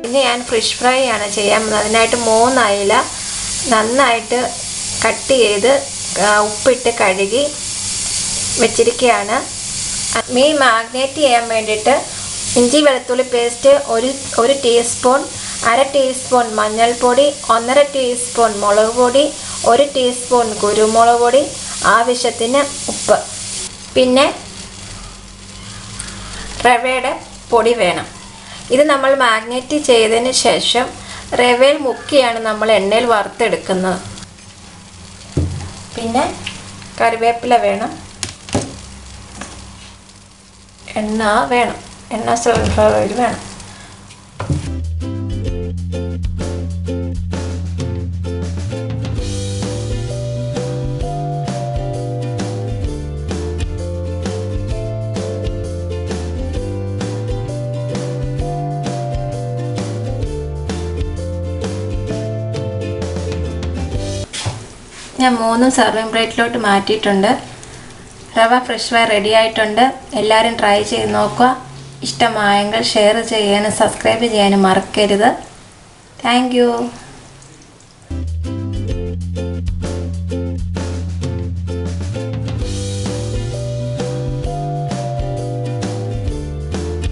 ഇനി ഞാൻ fish fry ആണ് ചെയ്യാൻ പോകുന്നത്. അതിനായിട്ട് 3 അയില നന്നായിട്ട് കട്ട് ചെയ്ത് ഉപ്പിട്ട് കഴുകി വെച്ചിരിക്കുകയാണ്. മീൻ മാഗ്നേറ്റ് ചെയ്യാൻ വേണ്ടിയിട്ട് ഇഞ്ചി വെളുത്തുള്ളി പേസ്റ്റ് 1 ടീസ്പൂൺ, 1/2 ടീസ്പൂൺ മഞ്ഞൾപ്പൊടി, 1/2 ടീസ്പൂൺ മുളക് പൊടി, 1 ടീസ്പൂൺ കുരുമുളക് പൊടി, ആവശ്യത്തിന് ഉപ്പ്, പിന്നെ റവയുടെ പൊടി വേണം. ഇത് നമ്മൾ മാഗ്നേറ്റ് ചെയ്തതിന് ശേഷം റവയിൽ മുക്കിയാണ് നമ്മൾ എണ്ണയിൽ വറുത്തെടുക്കുന്നത്. പിന്നെ കറിവേപ്പില വേണം, എണ്ണ വേണം, എണ്ണ സൺഫ്ലവർ ഓയിൽ വേണം. ഞാൻ 3 സർവിങ് പ്ലേറ്റിലോട്ട് മാറ്റിയിട്ടുണ്ട്. റവ ഫിഷ് ഫ്രൈ റെഡി ആയിട്ടുണ്ട്. എല്ലാവരും ട്രൈ ചെയ്ത് നോക്കുക. ഇഷ്ടമായെങ്കിൽ ഷെയർ ചെയ്യാനും സബ്സ്ക്രൈബ് ചെയ്യാനും മറക്കരുത്. Thank you.